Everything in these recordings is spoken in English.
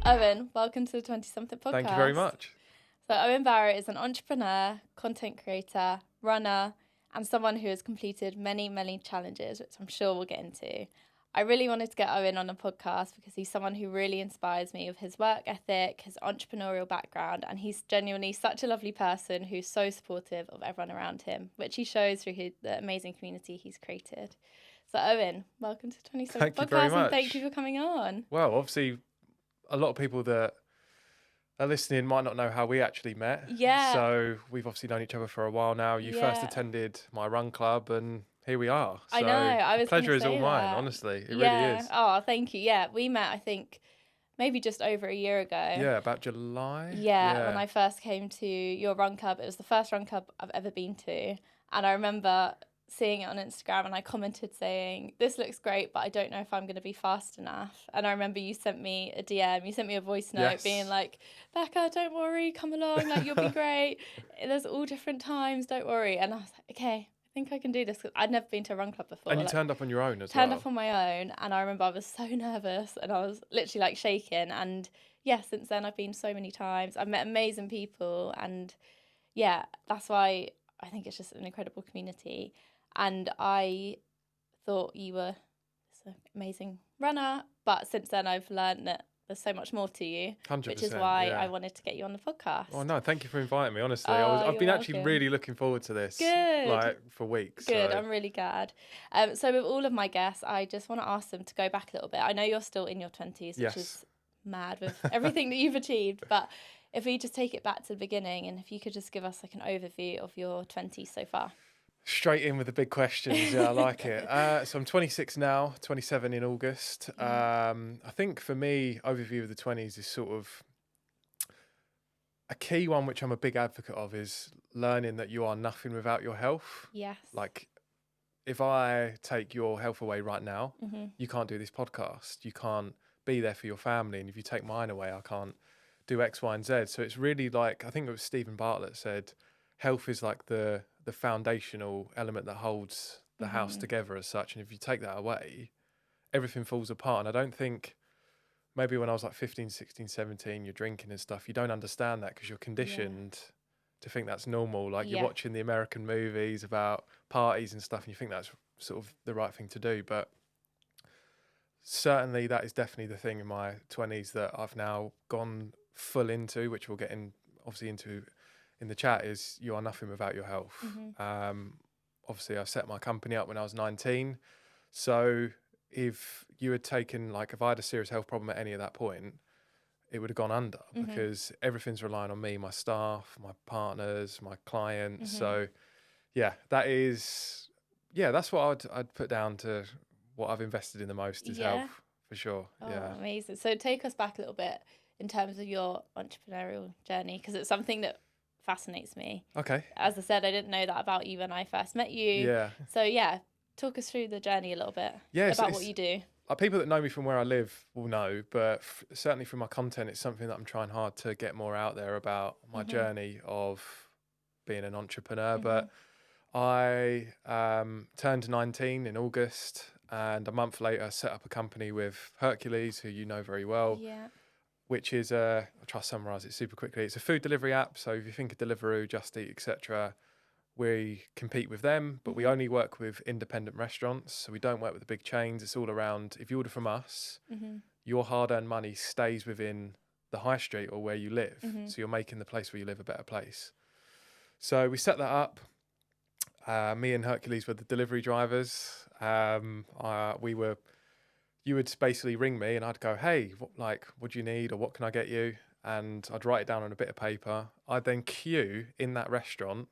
Owen, welcome to the 20-something podcast. Thank you very much. So Owen Barrow is an entrepreneur, content creator, runner, and someone who has completed many, many challenges, which I'm sure we'll get into. I really wanted to get Owen on a podcast because he's someone who really inspires me with his work ethic, his entrepreneurial background, and he's genuinely such a lovely person who's so supportive of everyone around him, which he shows through the amazing community he's created. So Owen, welcome to the 20-something podcast, and thank you for coming on. Well, obviously, a lot of people that are listening might not know how we actually met. Yeah. So we've obviously known each other for a while now. You first attended my run club and here we are. So I know. the pleasure is all mine, honestly. It really is. Oh, thank you. Yeah, we met, I think, maybe just over a year ago. Yeah, about July. Yeah, when I first came to your run club. It was the first run club I've ever been to. And I remember seeing it on Instagram and I commented saying, this looks great, but I don't know if I'm going to be fast enough. And I remember you sent me a DM, you sent me a voice note being like, Becca, don't worry, come along, like you'll be great. There's all different times, don't worry. And I was like, okay, I think I can do this. 'Cause I'd never been to a run club before. And you turned up on your own as well. Turned up on my own. And I remember I was so nervous and I was literally like shaking. And yeah, since then I've been so many times. I've met amazing people. And yeah, that's why I think it's just an incredible community. And I thought you were this amazing runner, but since then I've learned that there's so much more to you, 100%, which is why I wanted to get you on the podcast. Oh no, thank you for inviting me. Honestly, I've been actually really looking forward to this. Good. Like for weeks. Good. So. I'm really glad. So with all of my guests, I just want to ask them to go back a little bit. I know you're still in your 20s, which is mad with everything that you've achieved, but if we just take it back to the beginning, and if you could just give us like an overview of your 20s so far. Straight in with the big questions. Yeah, I like it. So I'm 26 now, 27 in August. I think for me, overview of the 20s is sort of a key one, which I'm a big advocate of, is learning that you are nothing without your health. Yes. Like if I take your health away right now, you can't do this podcast. You can't be there for your family. And if you take mine away, I can't do X, Y, and Z. So it's really like, I think it was Stephen Bartlett said, health is like the foundational element that holds the house together as such. And if you take that away, everything falls apart. And I don't think maybe when I was like 15, 16, 17, you're drinking and stuff, you don't understand that because you're conditioned to think that's normal. Like you're watching the American movies about parties and stuff and you think that's sort of the right thing to do. But certainly that is definitely the thing in my 20s that I've now gone full into, which we'll get obviously into in the chat, is you are nothing without your health. Obviously I set my company up when I was 19. So if you had taken, like if I had a serious health problem at any of that point, it would have gone under because everything's relying on me, my staff, my partners, my clients. So yeah, that's what I'd put down to what I've invested in the most is health for sure. Oh, amazing. So take us back a little bit in terms of your entrepreneurial journey, because it's something that fascinates me. Okay. As I said, I didn't know that about you when I first met you. Yeah. So talk us through the journey a little bit about what you do. People that know me from where I live will know, but certainly from my content, it's something that I'm trying hard to get more out there about my journey of being an entrepreneur. But I turned 19 in August, and a month later set up a company with Hercules, who you know very well. Yeah. Which is I'll try to summarise it super quickly. It's a food delivery app. So if you think of Deliveroo, Just Eat, etc., we compete with them, but we only work with independent restaurants. So we don't work with the big chains. It's all around, if you order from us, your hard-earned money stays within the high street or where you live. So you're making the place where you live a better place. So we set that up. Me and Hercules were the delivery drivers. You would basically ring me and I'd go, hey, what do you need or what can I get you? And I'd write it down on a bit of paper. I'd then queue in that restaurant.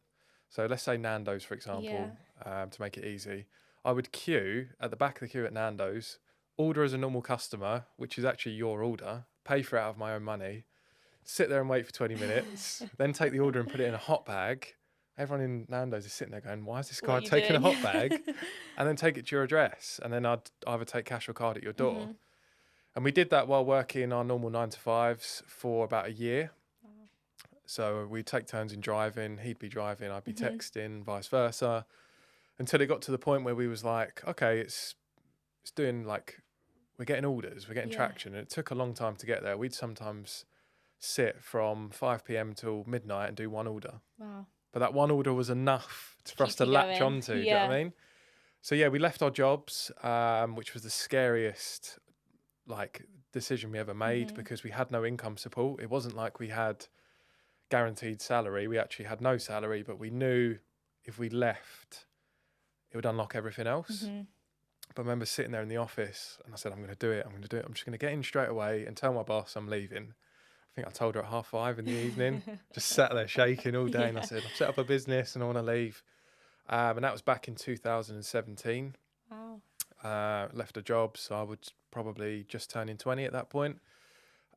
So let's say Nando's, for example, to make it easy. I would queue at the back of the queue at Nando's, order as a normal customer, which is actually your order, pay for it out of my own money, sit there and wait for 20 minutes, then take the order and put it in a hot bag. Everyone in Nando's is sitting there going, why is this guy taking a hot bag? And then take it to your address. And then I'd either take cash or card at your door. And we did that while working our normal 9-to-5s for about a year. Wow. So we'd take turns in driving. He'd be driving, I'd be texting, vice versa. Until it got to the point where we was like, okay, it's doing like we're getting orders, we're getting traction. And it took a long time to get there. We'd sometimes sit from 5 p.m. till midnight and do one order. Wow. But that one order was enough for us to latch onto. Do you know what I mean? So yeah, we left our jobs, which was the scariest decision we ever made, because we had no income support. It wasn't like we had guaranteed salary. We actually had no salary, but we knew if we left, it would unlock everything else. But I remember sitting there in the office and I said, I'm going to do it. I'm just going to get in straight away and tell my boss I'm leaving. I think I told her at 5:30 in the evening, just sat there shaking all day. And I said, I've set up a business and I want to leave. And that was back in 2017. Wow. Left a job, so I would probably just turn in 20 at that point.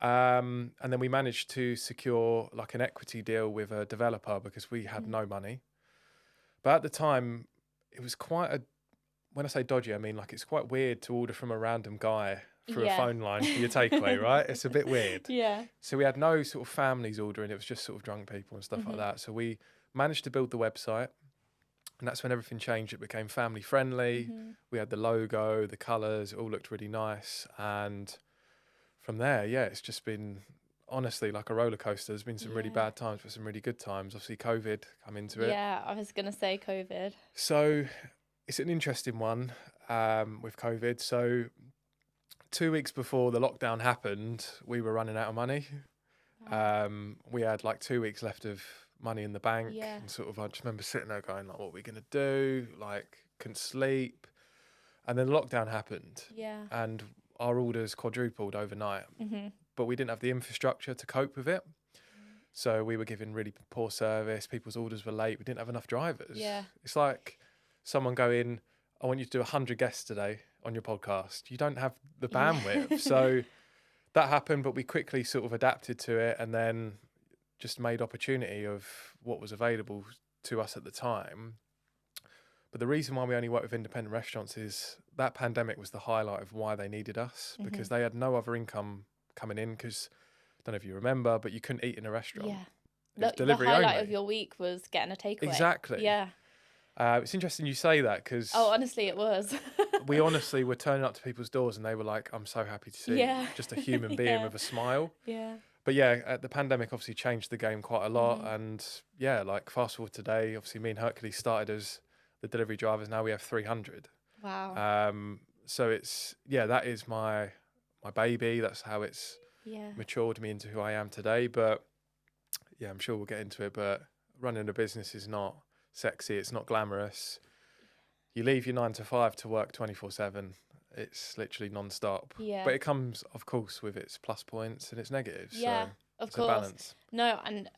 And then we managed to secure like an equity deal with a developer because we had no money. But at the time, it was quite when I say dodgy, I mean like it's quite weird to order from a random guy through a phone line for your takeaway, right? It's a bit weird. Yeah. So we had no sort of families ordering. It was just sort of drunk people and stuff like that. So we managed to build the website. And that's when everything changed. It became family friendly. We had the logo, the colours, it all looked really nice. And from there, it's just been honestly like a roller coaster. There's been some really bad times, but some really good times. Obviously, COVID come into it. Yeah, I was going to say COVID. So it's an interesting one with COVID. So 2 weeks before the lockdown happened, we were running out of money. We had like 2 weeks left of money in the bank, and sort of I just remember sitting there going like, what are we gonna do? Like, couldn't sleep. And then lockdown happened, and our orders quadrupled overnight, but we didn't have the infrastructure to cope with it. So we were giving really poor service. People's orders were late. We didn't have enough drivers. It's like someone going, I want you to do 100 guests today on your podcast. You don't have the bandwidth. So that happened, but we quickly sort of adapted to it, and then just made opportunity of what was available to us at the time. But the reason why we only work with independent restaurants is that pandemic was the highlight of why they needed us, because they had no other income coming in, because I don't know if you remember, but you couldn't eat in a restaurant. The highlight of your week was getting a takeaway. Exactly. Yeah. It's interesting you say that, because honestly it was. we honestly were turning up to people's doors and they were like, I'm so happy to see just a human being with a smile. But the pandemic obviously changed the game quite a lot. And like fast forward today, obviously me and Hercules started as the delivery drivers. Now we have 300. Wow. So it's, that is my baby. That's how it's matured me into who I am today. But I'm sure we'll get into it. But running a business is not sexy. It's not glamorous. You leave your 9 to 5 to work 24/7. It's literally non-stop. But it comes, of course, with its plus points and its negatives. Yeah, so of course. A balance. No, and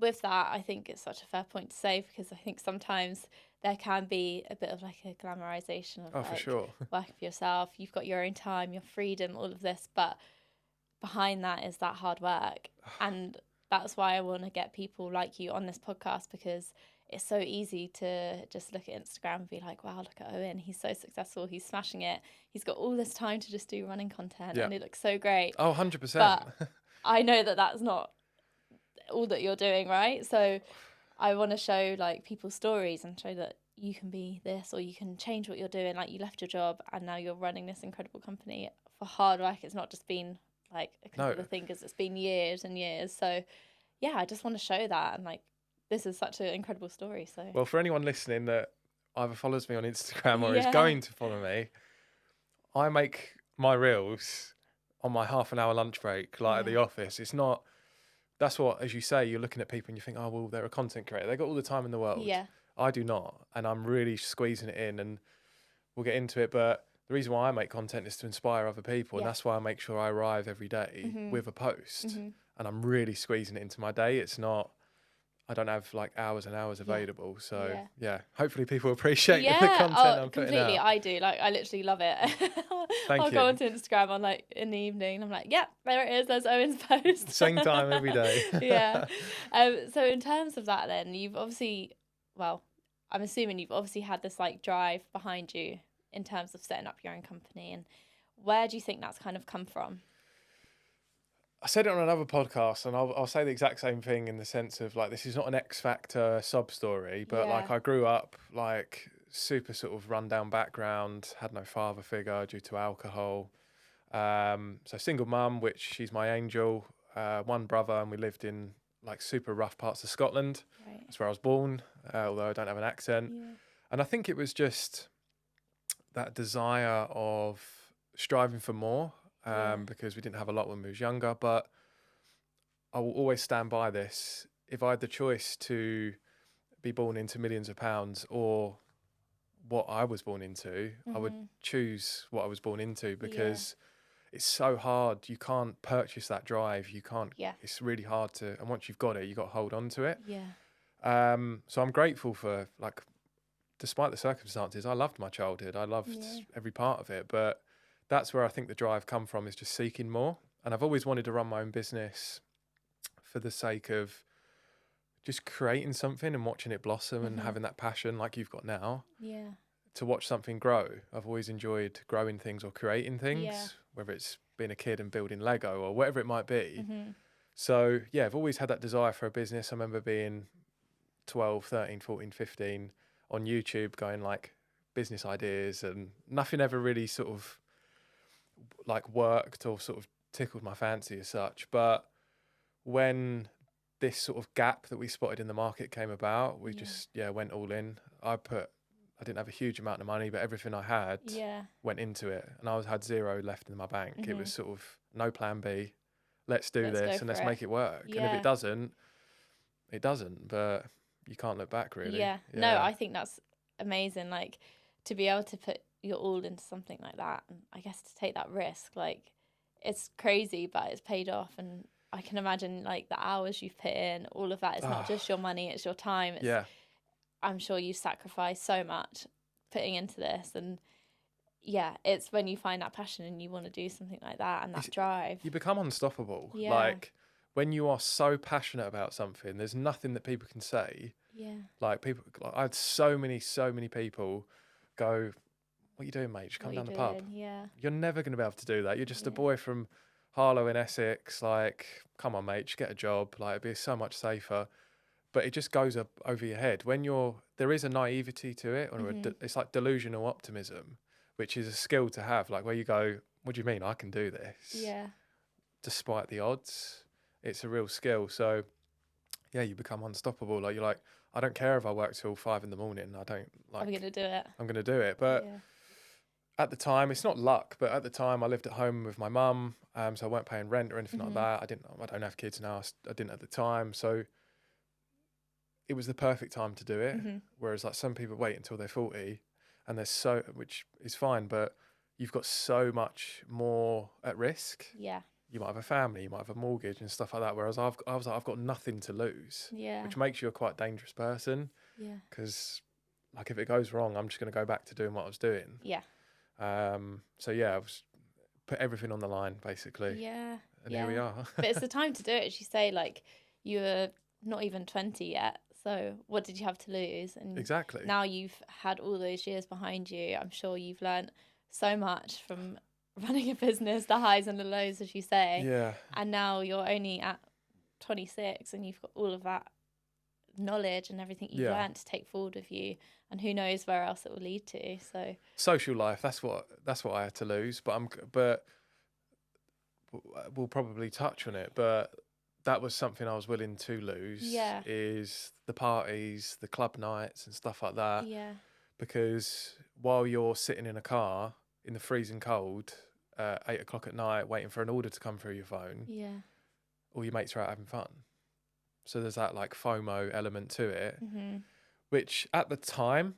with that, I think it's such a fair point to say, because I think sometimes there can be a bit of like a glamorization of for sure. working for yourself. You've got your own time, your freedom, all of this, but behind that is that hard work. And that's why I want to get people like you on this podcast, because it's so easy to just look at Instagram and be like, wow, look at Owen. He's so successful. He's smashing it. He's got all this time to just do running content and it looks so great. Oh, 100%. But I know that that's not all that you're doing, right? So I want to show like people's stories and show that you can be this, or you can change what you're doing. Like, you left your job and now you're running this incredible company for hard work. It's not just been like a couple of things. It's been years and years. So I just want to show that, and like, this is such an incredible story. So, well, for anyone listening that either follows me on Instagram or is going to follow me, I make my reels on my half an hour lunch break, like at the office. It's not, that's what, as you say, you're looking at people and you think, oh, well, they're a content creator. They've got all the time in the world. Yeah. I do not. And I'm really squeezing it in, and we'll get into it. But the reason why I make content is to inspire other people. And that's why I make sure I arrive every day with a post. And I'm really squeezing it into my day. It's not, I don't have like hours and hours available. So hopefully people appreciate the content I'm putting completely. out. I do. Like, I literally love it. I'll go onto Instagram on like in the evening. I'm like, there it is. There's Owen's post. Same time every day. So in terms of that, then you've obviously, well, I'm assuming you've obviously had this like drive behind you in terms of setting up your own company. And where do you think that's kind of come from? I said it on another podcast, and I'll say the exact same thing, in the sense of like, this is not an X Factor sub story, but like, I grew up like super sort of rundown background, had no father figure due to alcohol. So single mum, which she's my angel, one brother, and we lived in like super rough parts of Scotland. Right. That's where I was born, although I don't have an accent. Yeah. And I think it was just that desire of striving for more, because we didn't have a lot when we was younger. But I will always stand by this. If I had the choice to be born into millions of pounds or what I was born into, I would choose what I was born into, because it's so hard. You can't purchase that drive. You can't. Yeah. It's really hard to. And once you've got it, you got to hold on to it. Yeah. So I'm grateful for, like, despite the circumstances, I loved my childhood. I loved every part of it. But that's where I think the drive come from, is just seeking more. And I've always wanted to run my own business for the sake of just creating something and watching it blossom and having that passion like you've got now. Yeah. To watch something grow. I've always enjoyed growing things or creating things, whether it's being a kid and building Lego or whatever it might be. So yeah, I've always had that desire for a business. I remember being 12, 13, 14, 15 on YouTube going like business ideas, and nothing ever really sort of like worked or sort of tickled my fancy as such. But when this sort of gap that we spotted in the market came about, we just went all in. I didn't have a huge amount of money, but everything I had went into it, and I had zero left in my bank. It was sort of no plan B. Let's do this and let's make it work. And if it doesn't, it doesn't. But you can't look back, really. Yeah. No, I think that's amazing. Like, to be able to put your all into something like that, and I guess to take that risk, like, it's crazy, but it's paid off. And I can imagine like the hours you've put in, all of that. It's not just your money, it's your time. I'm sure you sacrifice so much putting into this, and it's when you find that passion and you want to do something like that, and that drive. You become unstoppable. Yeah. Like, when you are so passionate about something, there's nothing that people can say. Yeah. Like, I had so many people go, "What are you doing, mate? Just come down the pub." Yeah. You're never going to be able to do that. You're just a boy from Harlow in Essex. Like, come on, mate, just get a job. Like, it'd be so much safer. But it just goes up over your head. When there is a naivety to it, or it's like delusional optimism, which is a skill to have. Like, where you go, what do you mean I can do this? Yeah. Despite the odds, it's a real skill. So, yeah, you become unstoppable. Like, you're like, I don't care if I work till 5 a.m. I don't like. I'm gonna do it. I'm gonna do it. But at the time, it's not luck. But at the time, I lived at home with my mum, so I weren't paying rent or anything like that. I don't have kids now. I didn't at the time. So it was the perfect time to do it. Whereas like some people wait until they're 40, and which is fine, but you've got so much more at risk. Yeah. You might have a family, you might have a mortgage and stuff like that. Whereas I was like, I've got nothing to lose. Yeah. Which makes you a quite dangerous person. Yeah. Because like if it goes wrong, I'm just going to go back to doing what I was doing. Yeah. So yeah, I was put everything on the line basically. Yeah. And here we are. But it's the time to do it. As you say, like, you were not even 20 yet. So what did you have to lose? And exactly. Now you've had all those years behind you. I'm sure you've learned so much from running a business, the highs and the lows, as you say. Yeah. And now you're only at 26 and you've got all of that knowledge and everything you've learned to take forward with you. And who knows where else it will lead to. So social life, that's what I had to lose. But we'll probably touch on it. But that was something I was willing to lose. Yeah. Is the parties, the club nights and stuff like that. Yeah. Because while you're sitting in a car in the freezing cold, 8 o'clock at night, waiting for an order to come through your phone, all your mates are out having fun. So there's that like FOMO element to it, which at the time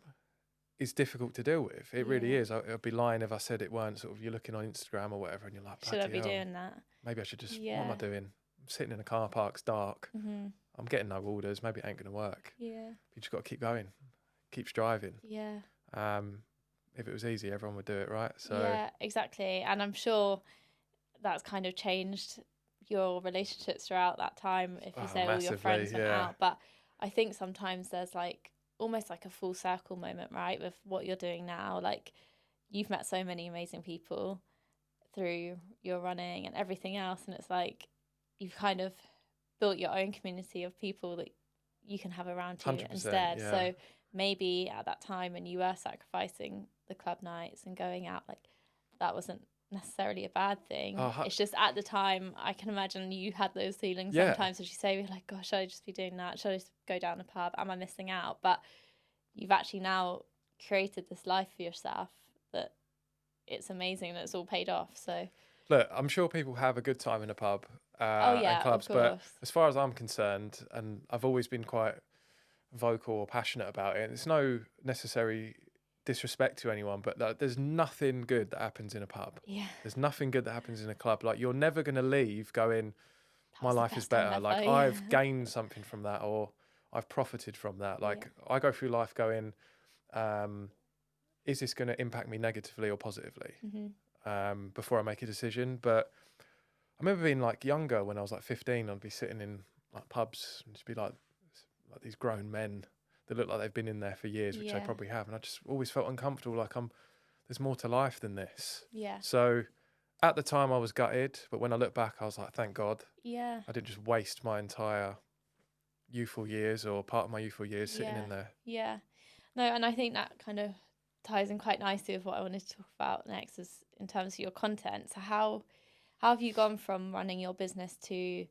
is difficult to deal with. It really is. I'd be lying if I said it weren't sort of, you're looking on Instagram or whatever and you're like, should I be doing that? Maybe I should just, what am I doing? I'm sitting in a car park, it's dark. I'm getting no orders. Maybe it ain't going to work. Yeah. You just got to keep going, keep striving. Yeah. If it was easy, everyone would do it, right? So yeah, exactly. And I'm sure that's kind of changed your relationships throughout that time, if you say all your friends went out. But I think sometimes there's like almost like a full circle moment, right, with what you're doing now. Like, you've met so many amazing people through your running and everything else, and it's like you've kind of built your own community of people that you can have around you instead. Yeah. So maybe at that time when you were sacrificing the club nights and going out, like, that wasn't necessarily a bad thing. Oh, It's just at the time, I can imagine you had those feelings Yeah. sometimes, as you say, you're like, gosh, should I just be doing that? Should I just go down a pub? Am I missing out? But you've actually now created this life for yourself that it's amazing and it's all paid off. So Look, I'm sure people have a good time in a pub oh and yeah, clubs, of but course. as far as I'm concerned, and I've always been quite vocal or passionate about it, it's no necessary disrespect to anyone, but like, there's nothing good that happens in a pub. Yeah. There's nothing good that happens in a club. Like, you're never going to leave going, That my was the life is best time better. ever, Like, yeah. I've gained something from that, or I've profited from that. Like, I go through life going, is this going to impact me negatively or positively? Before I make a decision. But I remember being like younger, when I was like 15, I'd be sitting in like pubs and just be like these grown men that look like they've been in there for years, which they probably have, and I just always felt uncomfortable, like there's more to life than this. Yeah. So at the time I was gutted, but when I look back, I was like, thank God. Yeah. I didn't just waste my entire youthful years or part of my youthful years sitting in there. Yeah. No, and I think that kind of ties in quite nicely with what I wanted to talk about next, is in terms of your content. So how have you gone from running your business to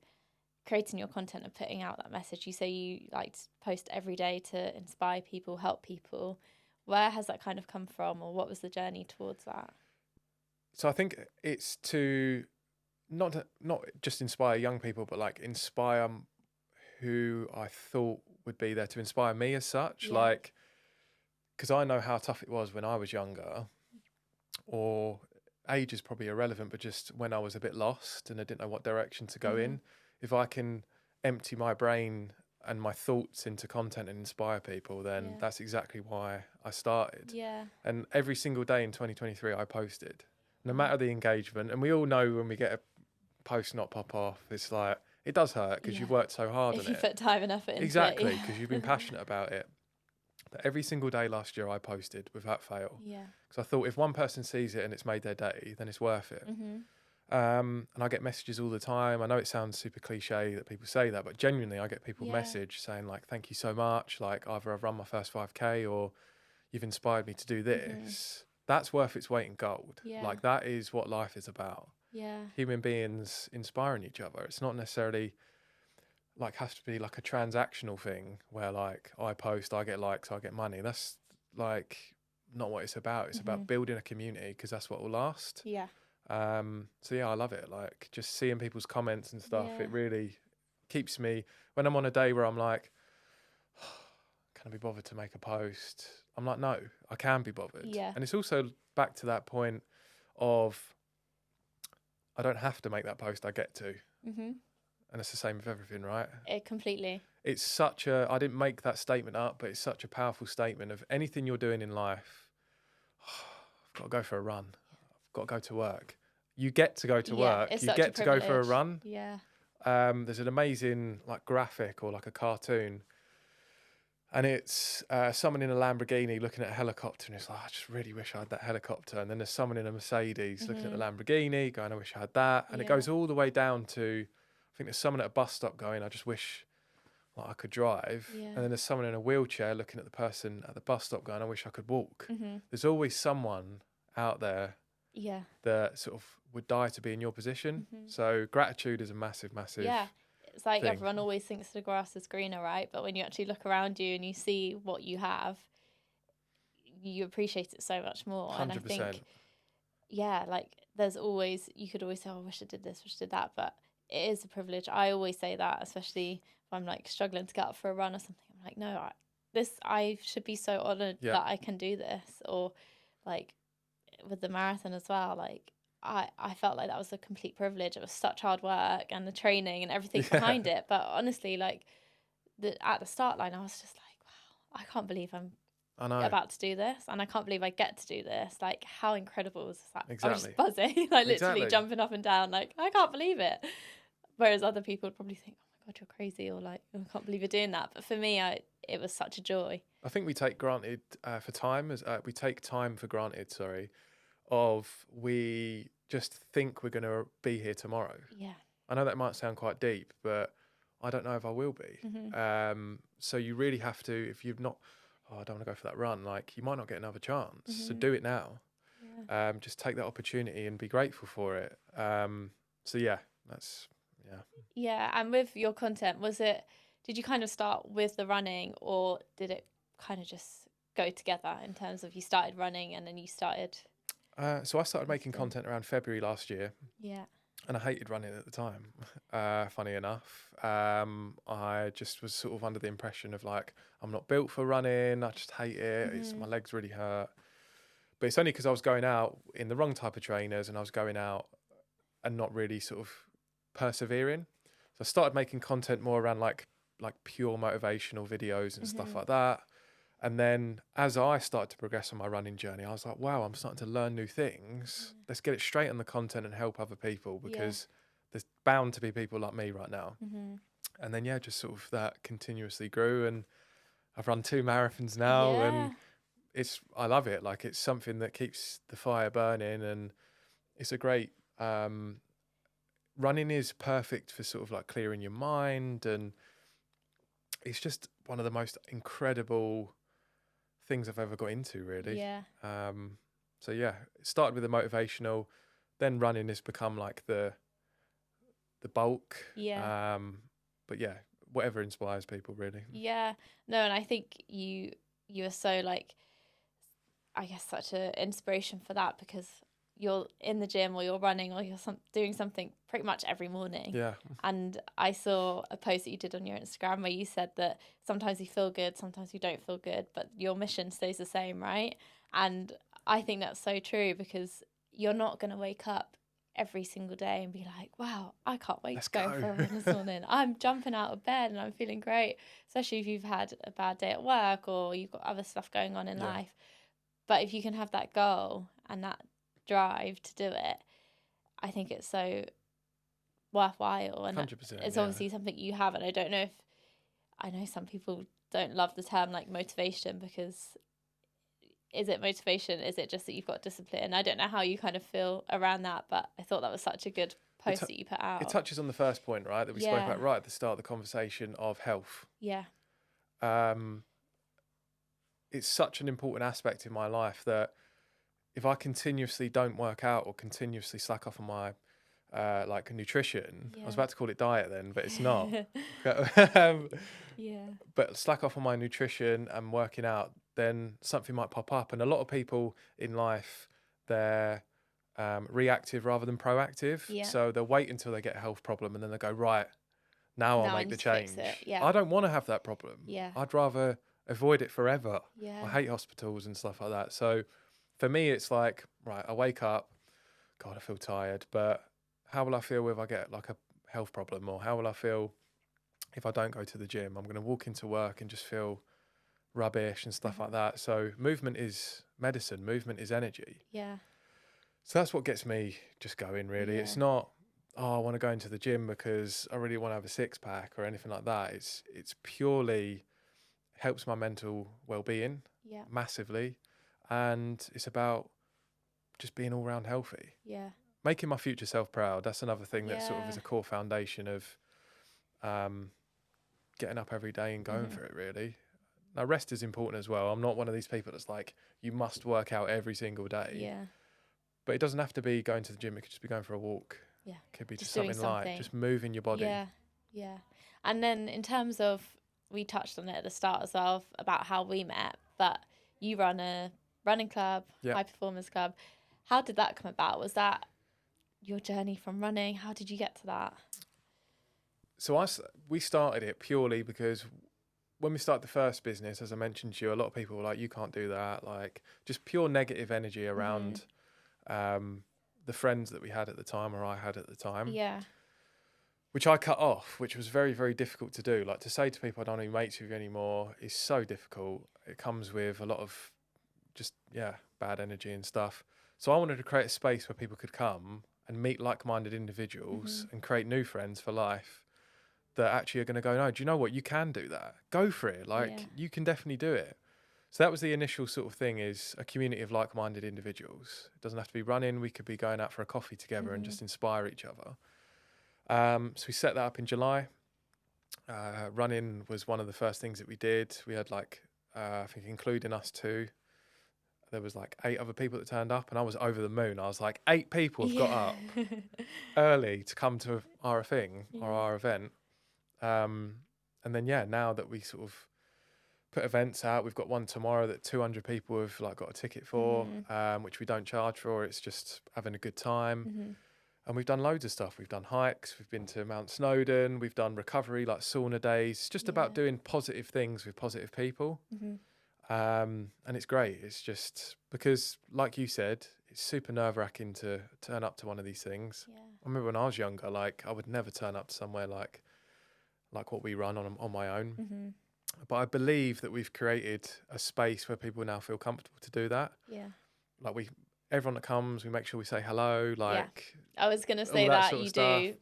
creating your content and putting out that message? You say you like to post every day to inspire people, help people. Where has that kind of come from, or what was the journey towards that? So I think it's to not just inspire young people, but like inspire who I thought would be there to inspire me as such. Like, because I know how tough it was when I was younger, or age is probably irrelevant, but just when I was a bit lost and I didn't know what direction to go in. If I can empty my brain and my thoughts into content and inspire people, then that's exactly why I started. Yeah. And every single day in 2023, I posted, no matter the engagement. And we all know when we get a post not pop off, it's like, it does hurt because you've worked so hard on it. If you put time and effort into exactly, it. because you've been passionate about it. But every single day last year I posted without fail. Yeah. Because I thought, if one person sees it and it's made their day, then it's worth it. And I get messages all the time. I know it sounds super cliche that people say that, but genuinely I get people message saying like, thank you so much. Like, either I've run my first 5K or you've inspired me to do this. That's worth its weight in gold. Like, that is what life is about. Human beings inspiring each other. It's not necessarily like has to be like a transactional thing where like I post, I get likes, I get money. That's like not what it's about. It's about building a community, because that's what will last. So yeah, I love it. Like, just seeing people's comments and stuff, it really keeps me, when I'm on a day where I'm like, can I be bothered to make a post? I'm like, no, I can be bothered. And it's also back to that point of, I don't have to make that post, I get to. And it's the same with everything, right? Completely. It's such a, I didn't make that statement up, but it's such a powerful statement of anything you're doing in life. I've got to go for a run. I've got to go to work. You get to go to work. You get to go for a run. There's an amazing like graphic or like a cartoon, and it's someone in a Lamborghini looking at a helicopter, and it's like, I just really wish I had that helicopter. And then there's someone in a Mercedes looking at the Lamborghini going, I wish I had that. And it goes all the way down to, I think there's someone at a bus stop going, I just wish like I could drive. And then there's someone in a wheelchair looking at the person at the bus stop going, I wish I could walk. There's always someone out there that sort of would die to be in your position. So gratitude is a massive it's like thing. Everyone always thinks the grass is greener, right? But when you actually look around you and you see what you have, you appreciate it so much more. 100%. And I think like there's always, you could always say, oh, I wish I did this, wish I did that, but it is a privilege. I always say that, especially if I'm like struggling to get up for a run or something. I'm like, no, I should be so honoured that I can do this. Or like with the marathon as well, like I felt like that was a complete privilege. It was such hard work and the training and everything behind it. But honestly, like at the start line, I was just like, wow, I can't believe I'm about to do this, and I can't believe I get to do this. Like, how incredible was that? I was just buzzing, like literally jumping up and down, like, I can't believe it. Whereas other people would probably think, oh my God, you're crazy, or like, oh, I can't believe you're doing that. But for me, it was such a joy. I think we take granted for time as we take time for granted. Sorry, of we just think we're going to be here tomorrow. I know that might sound quite deep, but I don't know if I will be. So you really have to, if you've not, I don't want to go for that run, like, you might not get another chance. So do it now. Just take that opportunity and be grateful for it. So yeah, that's Yeah, and with your content, did you kind of start with the running, or did it kind of just go together in terms of you started running and then you started? So I started making content around February last year. Yeah. And I hated running at the time, funny enough. I just was sort of under the impression of like, I'm not built for running. I just hate it. My legs really hurt. But it's only because I was going out in the wrong type of trainers, and I was going out and not really sort of persevering. So I started making content more around like pure motivational videos and stuff like that. And then as I started to progress on my running journey, I was like, wow, I'm starting to learn new things. Let's get it straight on the content and help other people, because there's bound to be people like me right now. And then, just sort of that continuously grew, and I've run 2 marathons now, and I love it. Like, it's something that keeps the fire burning, and it's a great, running is perfect for sort of like clearing your mind, and it's just one of the most incredible things I've ever got into, really. So it started with the motivational, then running has become like the bulk. But whatever inspires people, really. No, and I think you are so, like, I guess, such an inspiration for that, because you're in the gym or you're running or you're doing something pretty much every morning. And I saw a post that you did on your Instagram where you said that sometimes you feel good, sometimes you don't feel good, but your mission stays the same, right? And I think that's so true, because you're not going to wake up every single day and be like, wow, I can't wait to go for a run this morning. I'm jumping out of bed and I'm feeling great, especially if you've had a bad day at work or you've got other stuff going on in life. But if you can have that goal and that drive to do it, I think it's so worthwhile. And 100%, it's obviously something you have. And I know some people don't love the term like motivation, because is it motivation? Is it just that you've got discipline? I don't know how you kind of feel around that, but I thought that was such a good post that you put out. It touches on the first point, right, that we spoke about right at the start of the conversation, of health. It's such an important aspect in my life that if I continuously don't work out or continuously slack off on my like nutrition, I was about to call it diet then, but it's not. But slack off on my nutrition and working out, then something might pop up. And a lot of people in life, they're reactive rather than proactive. So they'll wait until they get a health problem and then they go, right, now I'll make the change. I don't want to have that problem. I'd rather avoid it forever. I hate hospitals and stuff like that. So for me, it's like, right, I wake up, God, I feel tired, but how will I feel if I get like a health problem? Or how will I feel if I don't go to the gym? I'm going to walk into work and just feel rubbish and stuff like that. So movement is medicine, movement is energy. So that's what gets me just going, really. It's not, I want to go into the gym because I really want to have a 6-pack or anything like that. It's purely helps my mental well-being massively, and it's about just being all round healthy. Making my future self proud. That's another thing that sort of is a core foundation of getting up every day and going for it, really. Now, rest is important as well. I'm not one of these people that's like, you must work out every single day. But it doesn't have to be going to the gym. It could just be going for a walk. It could be just something light, just moving your body. And then in terms of, we touched on it at the start as well about how we met, but you run a running club, high performance club. How did that come about? Was that your journey from running? How did you get to that? So we started it purely because when we started the first business, as I mentioned to you, a lot of people were like, you can't do that. Like, just pure negative energy around the friends that we had at the time, or I had at the time. Which I cut off, which was very, very difficult to do. Like, to say to people I don't want to be mates with you anymore is so difficult. It comes with a lot of just, bad energy and stuff. So I wanted to create a space where people could come and meet like-minded individuals and create new friends for life that actually are going to go, no, do you know what? You can do that. Go for it. Like, you can definitely do it. So that was the initial sort of thing, is a community of like-minded individuals. It doesn't have to be running. We could be going out for a coffee together and just inspire each other. So we set that up in July. Running was one of the first things that we did. We had I think including us two, there was like 8 other people that turned up, and I was over the moon. I was like, 8 people have got up early to come to our thing or our event. And then, now that we sort of put events out, we've got one tomorrow that 200 people have like got a ticket for, which we don't charge for. It's just having a good time. And we've done loads of stuff. We've done hikes. We've been to Mount Snowdon. We've done recovery, like sauna days. It's just about doing positive things with positive people. And it's great. It's just because, like you said, it's super nerve-wracking to turn up to one of these things. I remember when I was younger, like I would never turn up to somewhere like what we run on my own. But I believe that we've created a space where people now feel comfortable to do that. Like everyone that comes, we make sure we say hello. Like I was going to say that you do.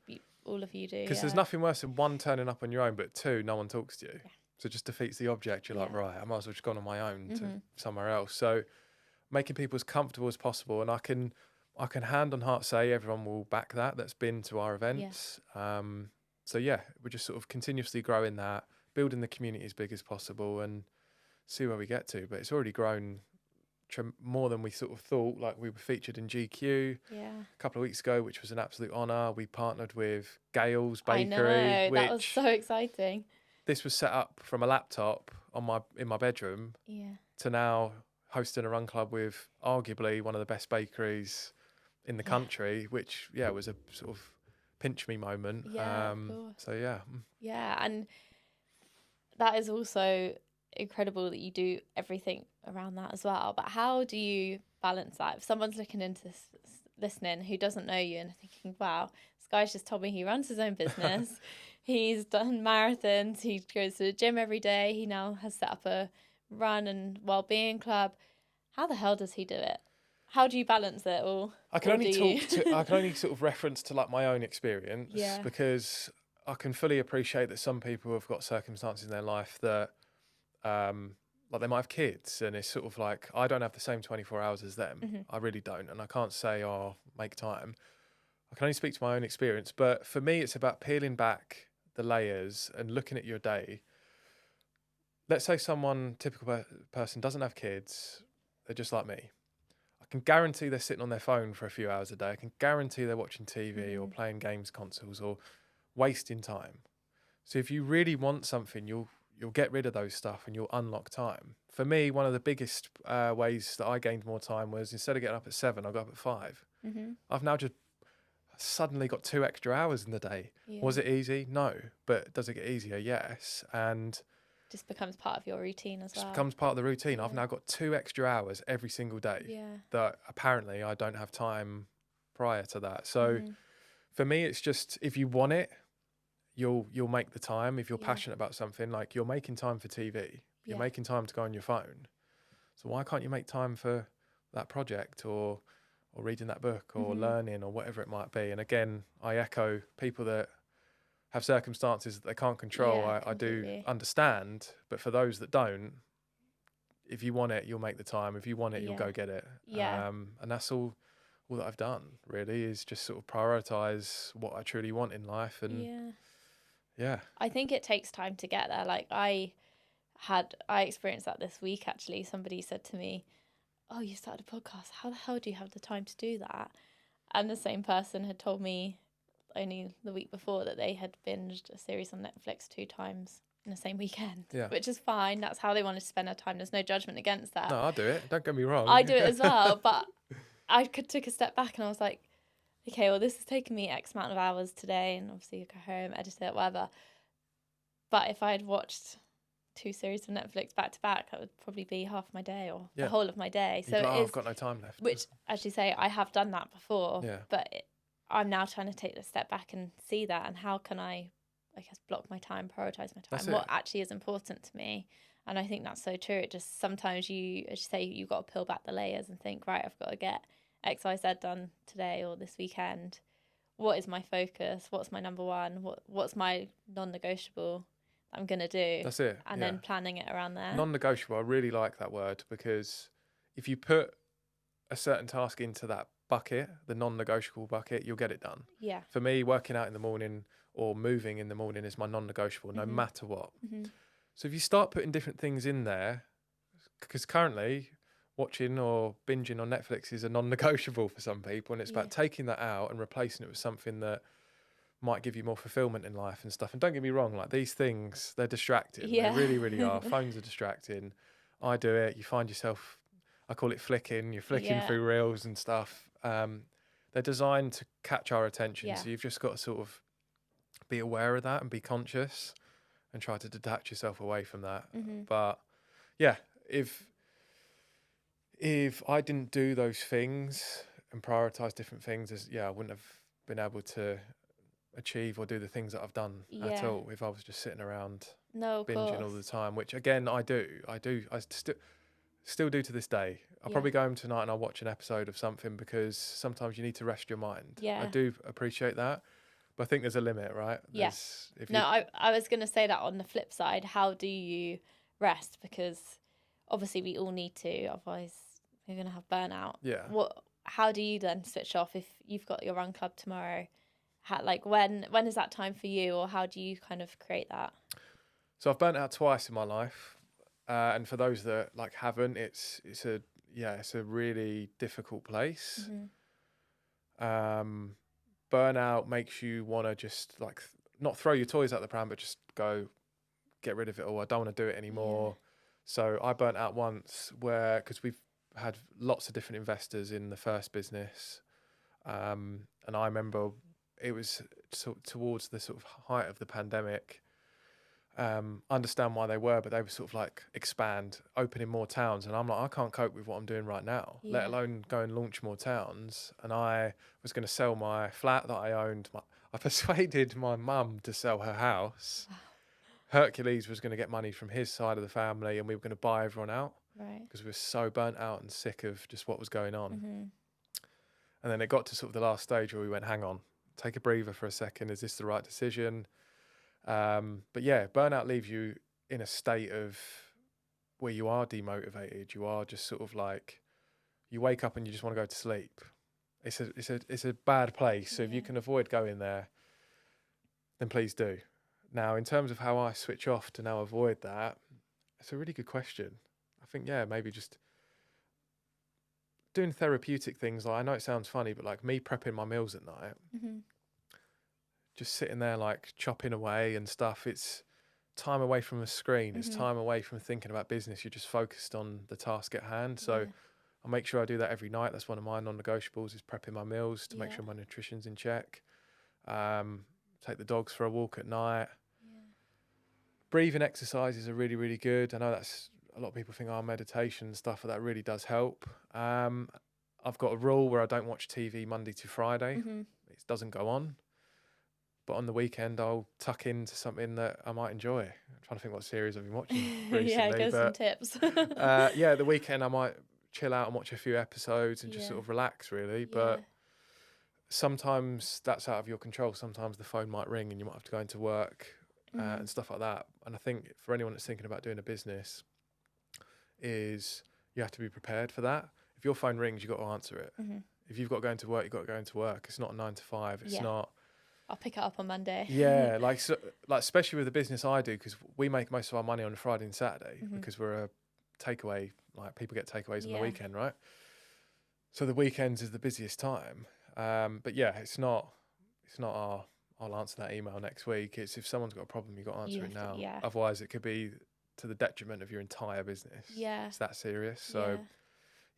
All of you do. Because there's nothing worse than 1, turning up on your own, but 2, no one talks to you. So it just defeats the object. You're like, right, I might as well just go on my own to somewhere else. So making people as comfortable as possible. And I can hand on heart say everyone will back that's been to our events. So we're just sort of continuously growing that, building the community as big as possible and see where we get to. But it's already grown more than we sort of thought. Like we were featured in GQ a couple of weeks ago, which was an absolute honour. We partnered with Gail's Bakery. I know, that was so exciting. This was set up from a laptop in my bedroom to now hosting a run club with arguably one of the best bakeries in the country, which was a sort of pinch me moment. Of course. So and that is also incredible that you do everything around that as well. But how do you balance that? If someone's looking into this, listening, who doesn't know you and thinking, wow, this guy's just told me he runs his own business, he's done marathons, he goes to the gym every day, he now has set up a run and well-being club. How the hell does he do it? How do you balance it all? I can only sort of reference to like my own experience, because I can fully appreciate that some people have got circumstances in their life that like they might have kids, and it's sort of like I don't have the same 24 hours as them. I really don't, and I can't say make time. I can only speak to my own experience, but for me it's about peeling back the layers and looking at your day. Let's say someone, typical person, doesn't have kids, they're just like me. I can guarantee they're sitting on their phone for a few hours a day. I can guarantee they're watching TV or playing games consoles or wasting time. So if you really want something, you'll get rid of those stuff and you'll unlock time. For me, one of the biggest ways that I gained more time was, instead of getting up at 7, I got up at 5. I've now just suddenly got 2 extra hours in the day. Was it easy? No. But does it get easier? Yes. And just becomes part of your routine as well. Just becomes part of the routine. I've now got 2 extra hours every single day that apparently I don't have time prior to that. So for me, it's just, if you want it, you'll make the time. If you're passionate about something, like you're making time for TV, you're making time to go on your phone. So why can't you make time for that project or reading that book or learning or whatever it might be? And again, I echo people that have circumstances that they can't control. I do understand, but for those that don't, if you want it, you'll make the time. If you want it, you'll go get it. And that's all that I've done really, is just sort of prioritize what I truly want in life. And I think it takes time to get there. Like I experienced that this week actually. Somebody said to me, oh, you started a podcast, how the hell do you have the time to do that? And the same person had told me only the week before that they had binged a series on Netflix 2 times in the same weekend, which is fine. That's how they wanted to spend their time. There's no judgment against that. No, I do it. Don't get me wrong. I do it as well. But I took a step back and I was like, okay, well, this has taken me X amount of hours today, and obviously you go home, edit it, whatever. But if I had watched 2 series of Netflix back to back, that would probably be half my day or the whole of my day. So I've got no time left. Which, as you say, I have done that before. But I'm now trying to take a step back and see that, and how can I guess, block my time, prioritise my time, what actually is important to me. And I think that's so true. It just, sometimes you, as you say, you've got to peel back the layers and think, right, I've got to get X, Y, Z done today or this weekend. What is my focus? What's my number one? What's my non-negotiable I'm going to do? That's it. And then planning it around there. Non-negotiable, I really like that word, because if you put a certain task into that bucket, the non-negotiable bucket, you'll get it done. Yeah. For me, working out in the morning or moving in the morning is my non-negotiable, no matter what. So if you start putting different things in there, because currently watching or binging on Netflix is a non-negotiable for some people, and it's about taking that out and replacing it with something that might give you more fulfillment in life and stuff. And don't get me wrong, like these things, they're distracting. They really, really are. Phones are distracting. I do it. You find yourself, I call it flicking. You're flicking through reels and stuff. They're designed to catch our attention. So you've just got to sort of be aware of that and be conscious and try to detach yourself away from that. But yeah, if I didn't do those things and prioritize different things, I wouldn't have been able to achieve or do the things that I've done at all if I was just sitting around binging all the time, which again I still do to this day. I'll probably go home tonight and I'll watch an episode of something, because sometimes you need to rest your mind. I do appreciate that, but I think there's a limit, right? Yes. I was going to say that on the flip side, how do you rest? Because obviously we all need to, otherwise we're going to have burnout. How do you then switch off if you've got your run club tomorrow? When is that time for you, or how do you kind of create that? So I've burnt out twice in my life, and for those that haven't, it's a really difficult place. Burnout makes you want to just not throw your toys out the pram, but just go get rid of it all. I don't want to do it anymore. So I burnt out once, because we've had lots of different investors in the first business, and I remember it was towards the sort of height of the pandemic. Understand why they were, but they were sort of expand, opening more towns, and I'm like, I can't cope with what I'm doing right now, let alone go and launch more towns. And I was going to sell my flat that I owned. I persuaded my mum to sell her house. Hercules was going to get money from his side of the family, and we were going to buy everyone out, because we were so burnt out and sick of just what was going on. And then it got to sort of the last stage where we went, hang on, take a breather for a second. Is this the right decision? But yeah, burnout leaves you in a state of where you are demotivated. You are just sort of you wake up and you just want to go to sleep. It's a bad place. So if you can avoid going there, then please do. Now, in terms of how I switch off to now avoid that, it's a really good question. I think, maybe just doing therapeutic things. I know it sounds funny, but me prepping my meals at night, just sitting there chopping away and stuff. It's time away from a screen. It's time away from thinking about business. You're just focused on the task at hand. So I make sure I do that every night. That's one of my non-negotiables, is prepping my meals to make sure my nutrition's in check. Take the dogs for a walk at night. Breathing exercises are really, really good. I know that's a lot of people think, meditation and stuff, but that really does help. I've got a rule where I don't watch TV Monday to Friday. It doesn't go on. But on the weekend, I'll tuck into something that I might enjoy. I'm trying to think what series I've been watching recently. Give some tips. The weekend I might chill out and watch a few episodes and just sort of relax, really. But sometimes that's out of your control. Sometimes the phone might ring and you might have to go into work and stuff like that. And I think for anyone that's thinking about doing a business, is you have to be prepared for that. If your phone rings, you've got to answer it. If you've got to go into work, you've got to go into work. It's not a 9 to 5. It's not... I'll pick it up on Monday. Especially with the business I do, because we make most of our money on a Friday and Saturday, because we're a takeaway, people get takeaways on the weekend, right? So the weekends is the busiest time. But it's not I'll answer that email next week. It's if someone's got a problem, you've got to answer it now. Otherwise it could be to the detriment of your entire business. It's that serious. So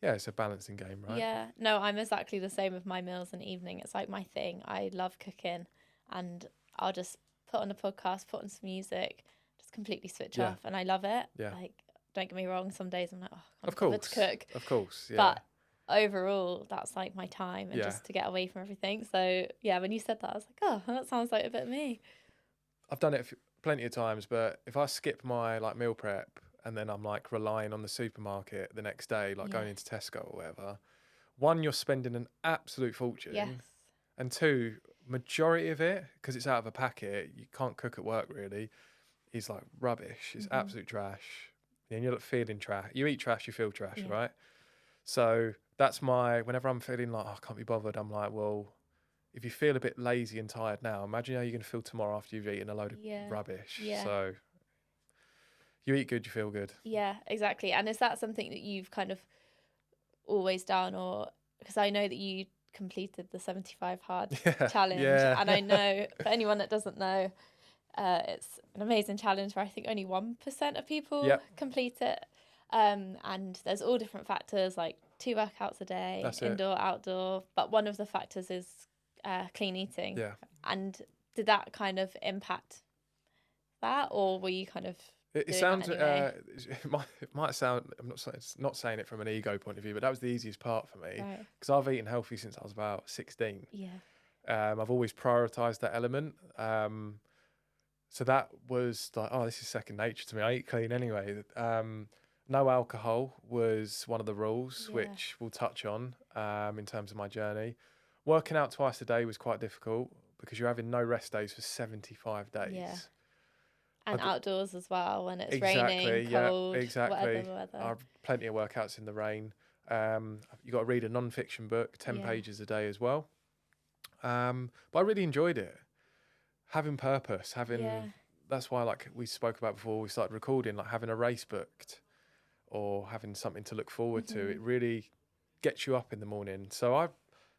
it's a balancing game, right? No, I'm exactly the same with my meals and evening. It's my thing. I love cooking, and I'll just put on a podcast, put on some music, just completely switch off, and I love it. Don't get me wrong, some days I'm I can't bother to cook. Of course, But overall, that's my time, and just to get away from everything. So when you said that, I was that sounds like a bit of me. I've done it plenty of times, but if I skip my meal prep and then I'm relying on the supermarket the next day, going into Tesco or whatever, one, you're spending an absolute fortune, and two, majority of it, because it's out of a packet, you can't cook at work really, is rubbish. It's absolute trash, and you're feeling trash. You eat trash, you feel trash, right? So that's whenever I'm feeling I can't be bothered, I'm well, if you feel a bit lazy and tired now, imagine how you're going to feel tomorrow after you've eaten a load of rubbish. So you eat good, you feel good. Yeah, exactly. And is that something that you've kind of always down, or because I know that you completed the 75 hard Yeah, challenge, yeah. and I know for anyone that doesn't know, it's an amazing challenge where I think only 1% of people Yep. complete it. And there's all different factors, like 2 workouts a day, That's it. indoor, outdoor. But one of the factors is clean eating. Yeah. And did that kind of impact that, or were you kind of It doing sounds, that anyway? it might sound, I'm not saying it from an ego point of view, but that was the easiest part for me, Right. because I've eaten healthy since I was about 16. Yeah. I've always prioritized that element. So that was like, oh, this is second nature to me. I eat clean anyway. No alcohol was one of the rules, Yeah. which we'll touch on in terms of my journey. Working out twice a day was quite difficult because you're having no rest days for 75 days. Yeah. And outdoors as well, when it's Exactly, raining, cold, yeah, exactly. whatever weather. I have plenty of workouts in the rain. You got to read a non-fiction book, 10 Yeah. pages a day as well. But I really enjoyed it. Having purpose, that's why, like we spoke about before we started recording, like having a race booked or having something to look forward to, it really gets you up in the morning. So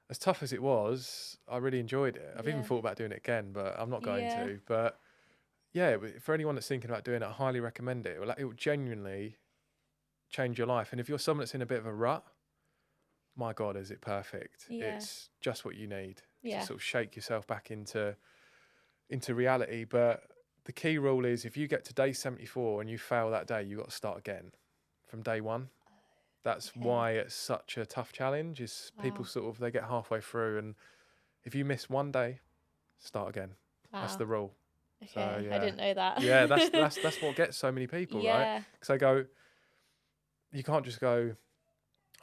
as tough as it was, I really enjoyed it. I've even thought about doing it again, but I'm not going to. But yeah, for anyone that's thinking about doing it, I highly recommend it. It will genuinely change your life. And if you're someone that's in a bit of a rut, my God, is it perfect? Yeah. It's just what you need Yeah. to sort of shake yourself back into reality. But the key rule is if you get to day 74 and you fail that day, you got to start again from day one. That's why it's such a tough challenge, is people sort of, they get halfway through, and if you miss one day, start again. That's the rule. Okay, So, yeah. I didn't know that. Yeah, that's what gets so many people, right? Because you can't just go,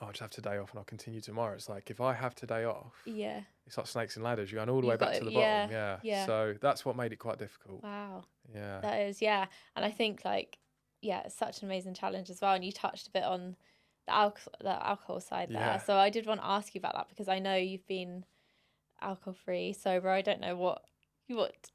oh, I'll just have today off and I'll continue tomorrow. It's like, if I have today off, it's like snakes and ladders. You're going all the way back to the bottom. Yeah. So that's what made it quite difficult. Wow. Yeah. That is, yeah. And I think it's such an amazing challenge as well. And you touched a bit on the alcohol side there. So I did want to ask you about that, because I know you've been alcohol free, sober. I don't know what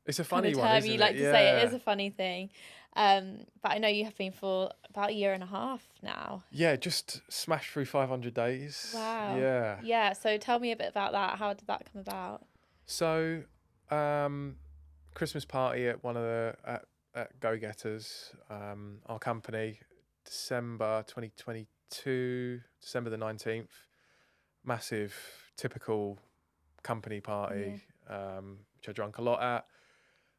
it's a funny kind of one, term isn't you it? like to say. It is a funny thing. But I know you have been for about 1.5 years now. Yeah, just smashed through 500 days. Wow. Yeah. Yeah. So tell me a bit about that. How did that come about? So, Christmas party at one of the at GoGetters, our company, December 2022, December the 19th. Massive, typical company party, which I drank a lot at.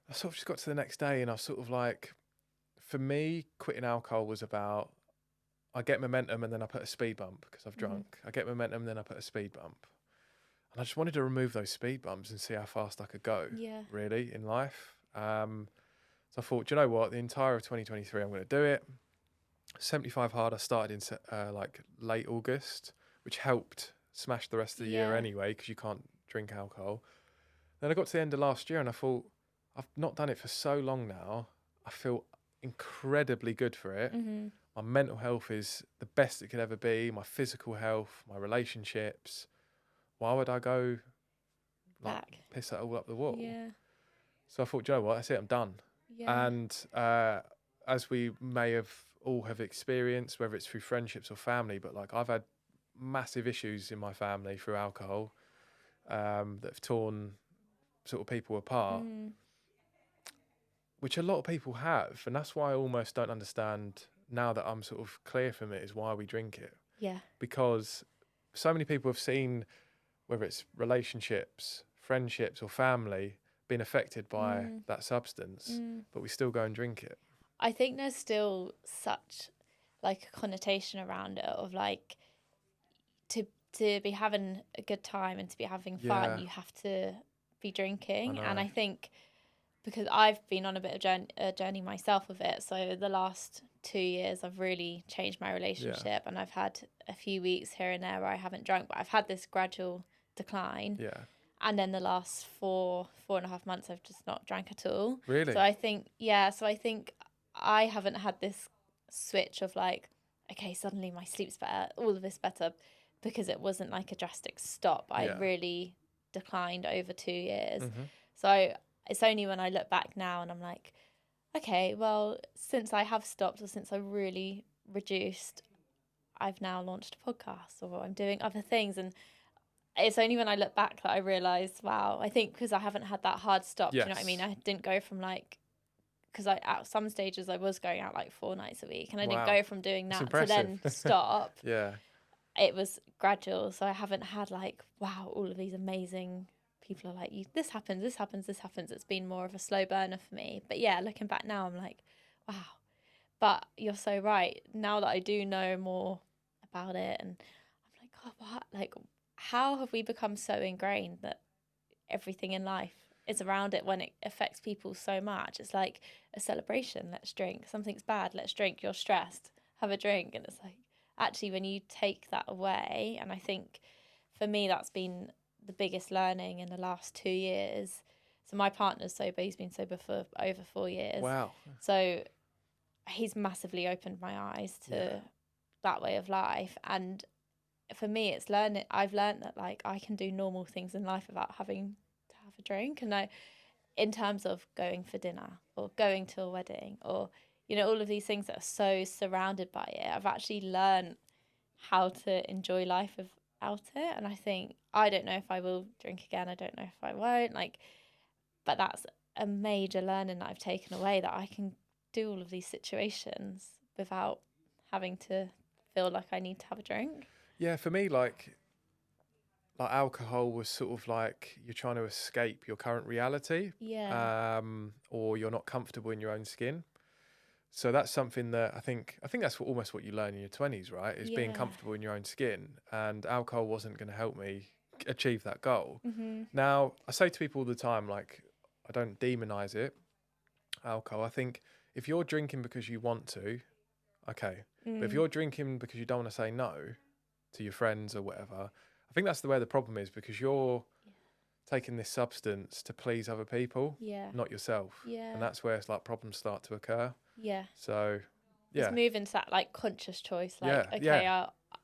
I sort of just got to the next day and I was sort of like, for me, quitting alcohol was about, I get momentum and then I put a speed bump because I've drunk. I get momentum and then I put a speed bump. And I just wanted to remove those speed bumps and see how fast I could go, really, in life. So I thought, do you know what? The entire of 2023, I'm going to do it. 75 hard, I started in like late August, which helped smash the rest of the year anyway, because you can't drink alcohol. Then I got to the end of last year and I thought, I've not done it for so long now. I feel incredibly good for it. My mental health is the best it could ever be. My physical health, my relationships. Why would I go back, piss that all up the wall? Yeah. So I thought, do you know what? That's it. I'm done. Yeah. And as we may have all have experienced, whether it's through friendships or family, but like I've had massive issues in my family through alcohol that have torn sort of people apart, which a lot of people have. And that's why I almost don't understand, now that I'm sort of clear from it, is why we drink it. Yeah. Because so many people have seen, whether it's relationships, friendships or family, being affected by that substance, but we still go and drink it. I think there's still such like a connotation around it of like, to be having a good time and to be having fun, you have to be drinking. And I think because I've been on a bit of a journey myself with it, so the last 2 years I've really changed my relationship, and I've had a few weeks here and there where I haven't drunk, but I've had this gradual decline. And then the last 4.5 months I've just not drank at all. Really? So I think I haven't had this switch of like, okay, suddenly my sleep's better, all of this better, because it wasn't like a drastic stop. I really declined over 2 years. So it's only when I look back now and I'm like, okay, well, since I have stopped, or since I really reduced, I've now launched a podcast or I'm doing other things. And it's only when I look back that I realise, wow, I think because I haven't had that hard stop, do you know what I mean? I didn't go from like, because at some stages I was going out like 4 nights a week, and I didn't go from doing that to then stop. Yeah. It was gradual. So I haven't had like, wow, all of these amazing people are like, this happens, this happens, this happens. It's been more of a slow burner for me. But yeah, looking back now, I'm like, wow. But you're so right. Now that I do know more about it, and I'm like, God, what? Like, how have we become so ingrained that everything in life is around it when it affects people so much? It's like a celebration. Let's drink. Something's bad. Let's drink. You're stressed. Have a drink. And it's like, actually, when you take that away, and I think for me, that's been the biggest learning in the last 2 years. So my partner's sober. He's been sober for over 4 years. Wow. So he's massively opened my eyes to that way of life. And for me, it's learning. I've learned that like I can do normal things in life without having to have a drink. And in terms of going for dinner or going to a wedding, or all of these things that are so surrounded by it, I've actually learned how to enjoy life without it. And I think, I don't know if I will drink again. I don't know if I won't. But that's a major learning that I've taken away, that I can do all of these situations without having to feel like I need to have a drink. Yeah, for me, like alcohol was sort of like you're trying to escape your current reality. Yeah. Or you're not comfortable in your own skin. So that's something that I think that's almost what you learn in your 20s, right? Is being comfortable in your own skin. And alcohol wasn't going to help me achieve that goal. Mm-hmm. Now, I say to people all the time, like, I don't demonize it, alcohol. I think if you're drinking because you want to, okay. But if you're drinking because you don't want to say no to your friends or whatever, I think that's where the problem is, because you're taking this substance to please other people, not yourself. Yeah. And that's where it's like problems start to occur. Yeah. So, yeah. It's moving to that like conscious choice, like,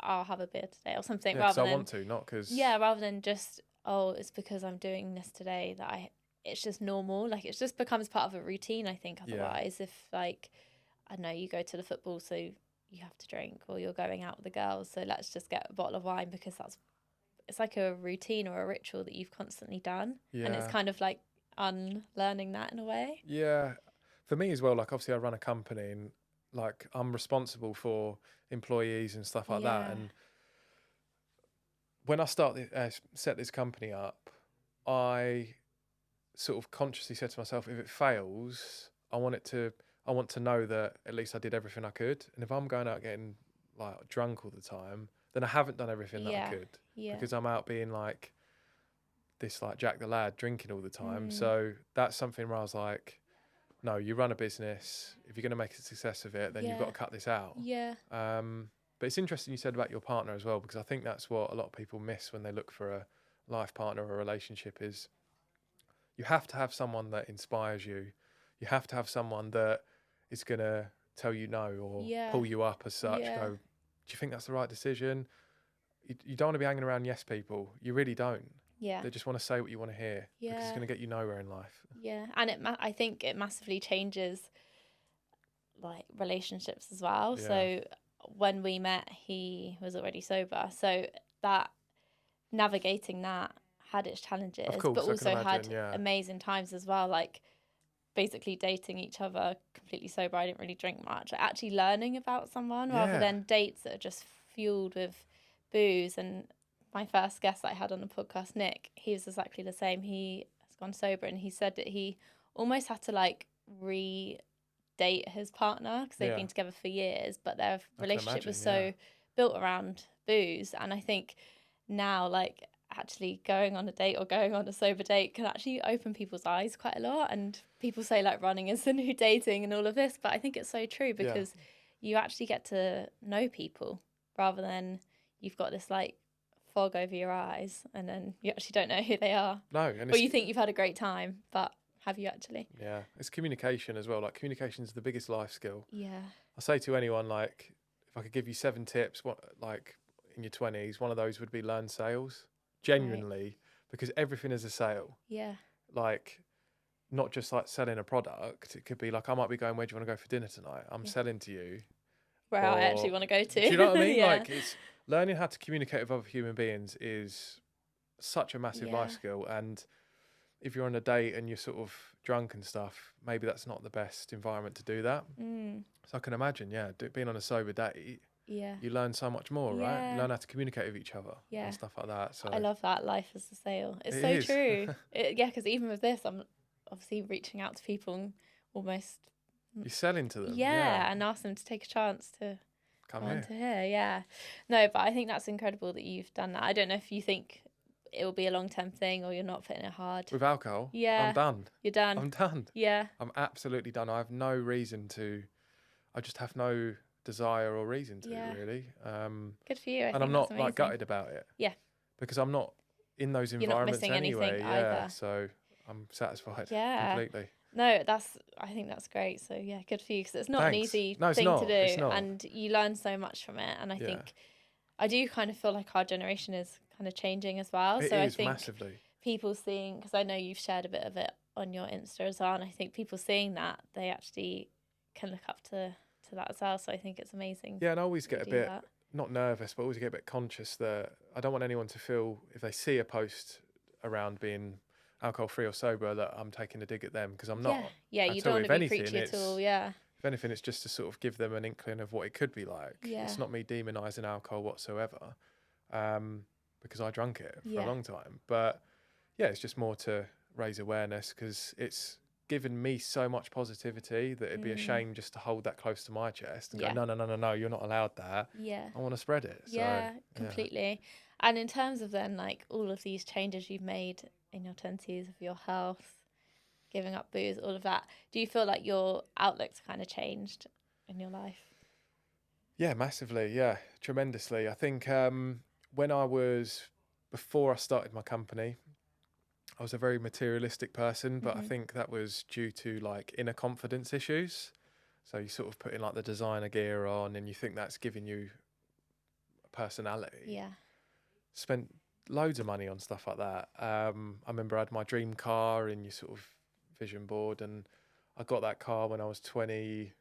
I'll have a beer today or something, rather than I want to, not because rather than just, oh, it's because I'm doing this today that it's just normal. Like, it just becomes part of a routine, I think. Otherwise, if like, I don't know, you go to the football, so you have to drink, or you're going out with the girls, so let's just get a bottle of wine, because it's like a routine or a ritual that you've constantly done. And it's kind of like unlearning that in a way. Yeah. For me as well, like, obviously I run a company, and like I'm responsible for employees and stuff like that. And when I set this company up, I sort of consciously said to myself, if it fails, I want to know that at least I did everything I could. And if I'm going out getting like drunk all the time, then I haven't done everything that I could, because I'm out being like this like Jack the Lad, drinking all the time. So that's something where I was like, no, you run a business. If you're going to make a success of it, then you've got to cut this out. Yeah. But it's interesting you said about your partner as well, because I think that's what a lot of people miss when they look for a life partner or a relationship, is you have to have someone that inspires you. You have to have someone that is going to tell you no, or pull you up as such. Go, do you think that's the right decision? You don't want to be hanging around yes people. You really don't. Yeah. They just want to say what you want to hear, because it's going to get you nowhere in life. Yeah. And I think it massively changes like relationships as well. Yeah. So when we met, he was already sober. So that navigating that had its challenges, of course, but also had amazing times as well. Like basically dating each other completely sober. I didn't really drink much. Like actually learning about someone rather than dates that are just fueled with booze. And my first guest that I had on the podcast, Nick, he was exactly the same. He has gone sober, and he said that he almost had to like re-date his partner, because they've been together for years, but their relationship was so built around booze. And I think now, like, actually going on a date or going on a sober date can actually open people's eyes quite a lot. And people say like running is the new dating and all of this, but I think it's so true, because you actually get to know people rather than you've got this like fog over your eyes and then you actually don't know who they are. No. Or you think you've had a great time, but have you actually? Yeah. It's communication as well. Like, communication is the biggest life skill. Yeah. I say to anyone, like, if I could give you 7 tips, what, like in your 20s, one of those would be learn sales. Genuinely, because everything is a sale. Yeah. Like, not just like selling a product. It could be like, I might be going, where do you want to go for dinner tonight? I'm selling to you. where I actually want to go to. Do you know what I mean? Yeah. Like, it's learning how to communicate with other human beings is such a massive life skill. And if you're on a date and you're sort of drunk and stuff, maybe that's not the best environment to do that. So I can imagine, being on a sober date, you learn so much more, right? You learn how to communicate with each other and stuff like that. So I love that. Life is a sale. It's it so is. true. Because even with this, I'm obviously reaching out to people and almost you're selling to them. And ask them to take a chance to come on here. to here. No, but I think that's incredible that you've done that. I don't know if you think it will be a long-term thing or you're not putting it hard. With alcohol? Yeah. I'm done. You're done? I'm done. Yeah. I'm absolutely done. I have no reason to. I just have no desire or reason to, really. Good for you. And I'm not like gutted about it. Yeah. Because I'm not in those You're not environments missing anyway. anything either. So I'm satisfied. Yeah. Completely. No, I think that's great. So yeah, good for you, because it's not an easy thing to do, it's not. and you learn so much from it. And I think I do kind of feel like our generation is kind of changing as well. It so is I think massively. people seeing, because I know you've shared a bit of it on your Insta as well, and I think people seeing that, they actually can look up to that as well. So I think it's amazing. Yeah, and I always get a bit not nervous, but always get a bit conscious that I don't want anyone to feel, if they see a post around being alcohol free or sober, that I'm taking a dig at them, because I'm not. Yeah, you don't want to be preachy at all. Yeah. If anything, it's just to sort of give them an inkling of what it could be like. Yeah. It's not me demonising alcohol whatsoever, because I drank it for a long time. But yeah, it's just more to raise awareness, because it's given me so much positivity that it'd be a shame just to hold that close to my chest and go, no, you're not allowed that. Yeah. I want to spread it. So, completely. And in terms of then, like, all of these changes you've made in your 20s of your health, giving up booze, all of that, do you feel like your outlook's kind of changed in your life? Yeah, massively. Yeah, tremendously. I think before I started my company, I was a very materialistic person, but I think that was due to like inner confidence issues. So you sort of put in like the designer gear on and you think that's giving you a personality. Yeah. Spent loads of money on stuff like that. I remember I had my dream car in your sort of vision board, and I got that car when I was 20,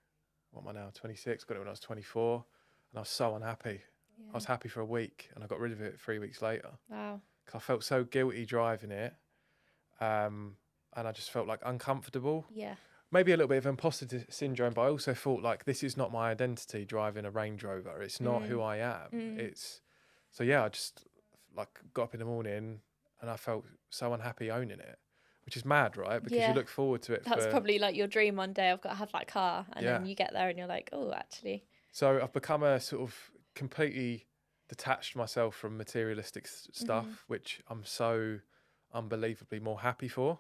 what am I now, 26, got it when I was 24, and I was so unhappy. Yeah. I was happy for a week and I got rid of it 3 weeks later. Wow. Because I felt so guilty driving it, and I just felt like uncomfortable. Yeah. Maybe a little bit of imposter syndrome, but I also thought like, this is not my identity driving a Range Rover. It's not who I am. So yeah, I just like got up in the morning and I felt so unhappy owning it, which is mad, right? Because you look forward to it. That's probably like your dream one day. I've got to have that car, and then you get there and you're like, oh, actually. So I've become a sort of completely detached myself from materialistic stuff, which I'm so unbelievably more happy for.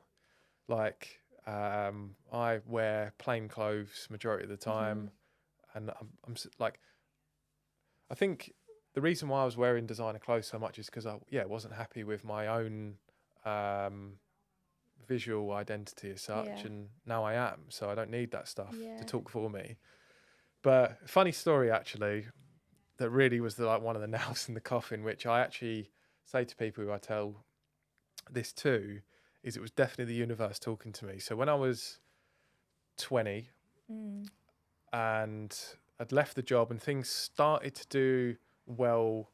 Like I wear plain clothes majority of the time, and I'm like, I think the reason why I was wearing designer clothes so much is because I wasn't happy with my own visual identity as such, and now I am, so I don't need that stuff to talk for me. But funny story actually, that really was one of the nails in the coffin, which I actually say to people who I tell this to, is it was definitely the universe talking to me. So when I was 20 and I'd left the job and things started to do well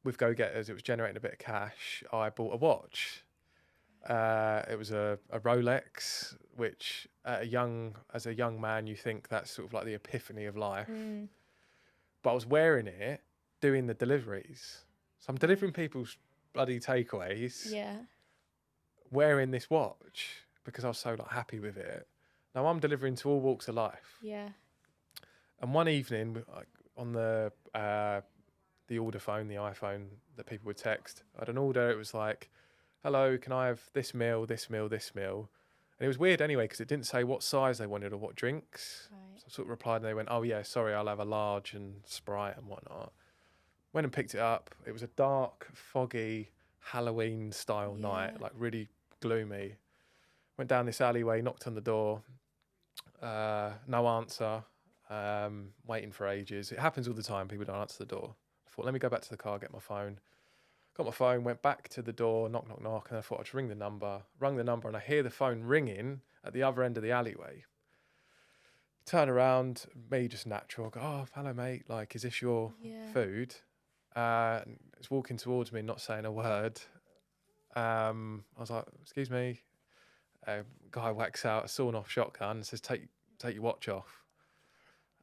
with GoGetters, it was generating a bit of cash, I bought a watch. It was a Rolex, which as a young man, you think that's sort of like the epiphany of life. But I was wearing it, doing the deliveries. So I'm delivering people's bloody takeaways. Yeah. Wearing this watch because I was so like happy with it. Now I'm delivering to all walks of life. Yeah. And one evening, on the order phone, the iPhone that people would text, I had an order. It was like, hello, can I have this meal, this meal, this meal? And it was weird anyway, because it didn't say what size they wanted or what drinks. Right. So I sort of replied and they went, oh yeah, sorry, I'll have a large and Sprite and whatnot. Went and picked it up. It was a dark, foggy, Halloween style night, like really gloomy. Went down this alleyway, knocked on the door, no answer, waiting for ages. It happens all the time, people don't answer the door. I thought, let me go back to the car, get my phone. Got my phone, went back to the door, knock, knock, knock, and I thought I'd just ring the number, and I hear the phone ringing at the other end of the alleyway. turn around, me just natural, go, oh, hello, mate. Like, is this your food? It's walking towards me, not saying a word. I was like, excuse me. A guy whacks out a sawn-off shotgun and says, take your watch off.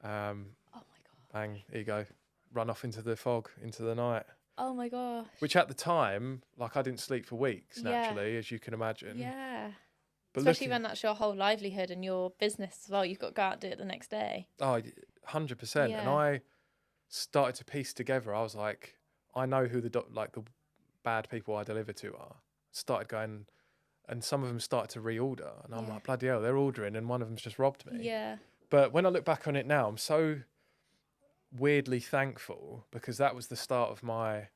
Oh my God. Bang, here you go. Run off into the fog, into the night. Oh my gosh. Which at the time, like, I didn't sleep for weeks, naturally, as you can imagine. Yeah. But especially when that's your whole livelihood and your business as well. You've got to go out and do it the next day. Oh, 100%. Yeah. And I started to piece together. I was like, I know who the bad people I deliver to are. Started going, and some of them started to reorder. And I'm like, bloody hell, they're ordering and one of them's just robbed me. Yeah. But when I look back on it now, I'm so weirdly thankful, because that was the start of my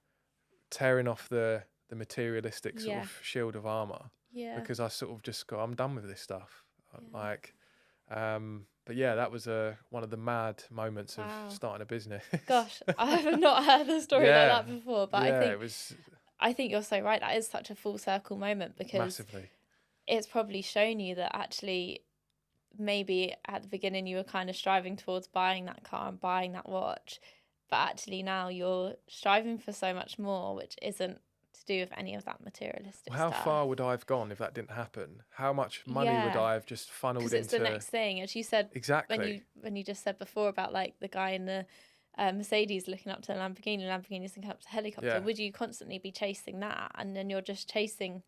tearing off the materialistic sort of shield of armour. Yeah. Because I sort of just go, I'm done with this stuff. Like, but yeah, that was one of the mad moments of starting a business. Gosh, I have not heard a story like that before, but I think you're so right. That is such a full circle moment, because massively. It's probably shown you that actually maybe at the beginning you were kind of striving towards buying that car and buying that watch, but actually now you're striving for so much more, which isn't to do with any of that materialistic How stuff. far would I have gone if that didn't happen? How much money would I have just funneled into? Because it's the next thing, as you said. Exactly. When you just said before about like the guy in the Mercedes looking up to the Lamborghini's looking up to the helicopter. Yeah. Would you constantly be chasing that, and then you're just chasing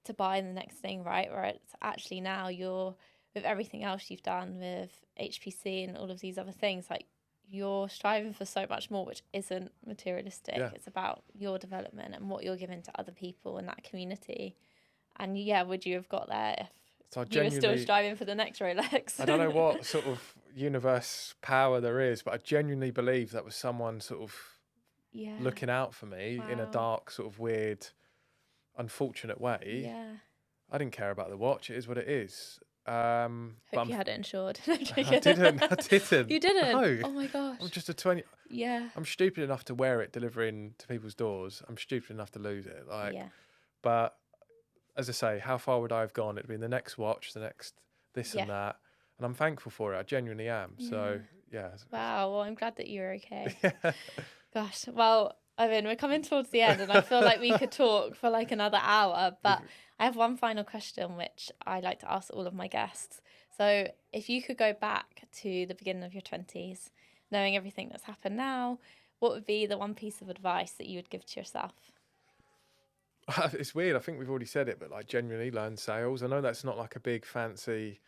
to buy the next thing, right? Where it's actually now you're, with everything else you've done with HPC and all of these other things, like you're striving for so much more, which isn't materialistic. Yeah. It's about your development and what you're giving to other people in that community. And would you have got there if you were still striving for the next Rolex? I don't know what sort of universe power there is, but I genuinely believe that was someone sort of looking out for me in a dark, sort of weird, unfortunate way. Yeah. I didn't care about the watch. It is what it is. Hope you had it insured. I didn't. You didn't? No. Oh my gosh. I'm just a 20. Yeah. I'm stupid enough to wear it delivering to people's doors. I'm stupid enough to lose it. But as I say, how far would I have gone? It'd be the next watch, the next this and that. And I'm thankful for it. I genuinely am. So, yeah. Wow. Well, I'm glad that you're okay. Gosh. Well, I mean, we're coming towards the end and I feel like we could talk for like another hour, but I have one final question, which I like to ask all of my guests. So if you could go back to the beginning of your 20s, knowing everything that's happened now, what would be the one piece of advice that you would give to yourself? It's weird. I think we've already said it, but like genuinely learn sales. I know that's not like a big fancy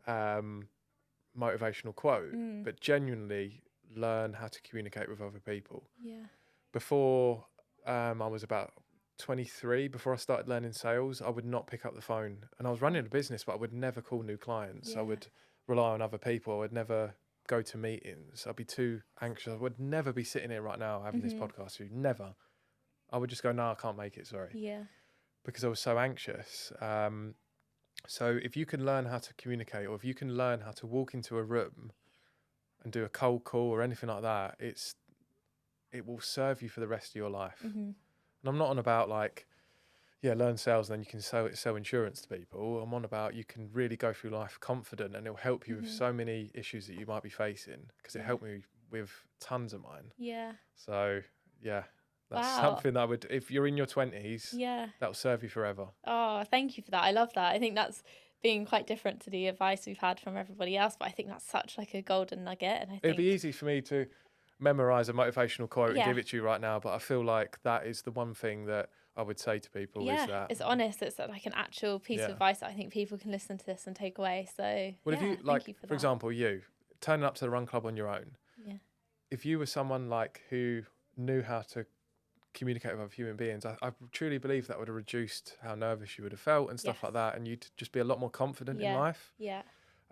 motivational quote, but genuinely learn how to communicate with other people. Yeah. Before I was about 23, before I started learning sales, I would not pick up the phone. And I was running a business, but I would never call new clients. I would rely on other people. I would never go to meetings. I'd be too anxious. I would never be sitting here right now having this podcast with you. Never. I would just go, no, I can't make it, sorry. Yeah. Because I was so anxious. So if you can learn how to communicate, or if you can learn how to walk into a room and do a cold call or anything like that, it will serve you for the rest of your life. And I'm not on about like, learn sales and then you can sell insurance to people. I'm on about you can really go through life confident, and it'll help you with so many issues that you might be facing, because it helped me with tons of mine. Yeah. So, that's something that if you're in your 20s, that'll serve you forever. Oh, thank you for that. I love that. I think that's been quite different to the advice we've had from everybody else, but I think that's such like a golden nugget. And I think it'd be easy for me to memorize a motivational quote and give it to you right now, but I feel like that is the one thing that I would say to people is that it's honest. It's like an actual piece of advice that I think people can listen to this and take away. So if you like, for example, you turning up to the run club on your own, if you were someone like who knew how to communicate with other human beings, I truly believe that would have reduced how nervous you would have felt and stuff like that, and you'd just be a lot more confident in life.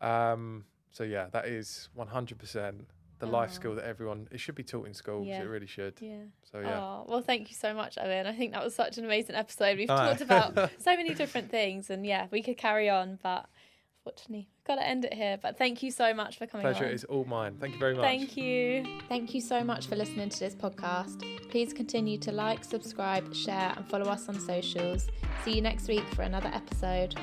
So that is 100% the life skill that it should be taught in schools. It really should. So well, thank you so much, Owen. I think that was such an amazing episode. We've talked about so many different things, and we could carry on, but unfortunately we've got to end it here. But thank you so much for coming on. Pleasure is all mine. Thank you very much. Thank you so much for listening to this podcast. Please continue to like, subscribe, share and follow us on socials. See you next week for another episode.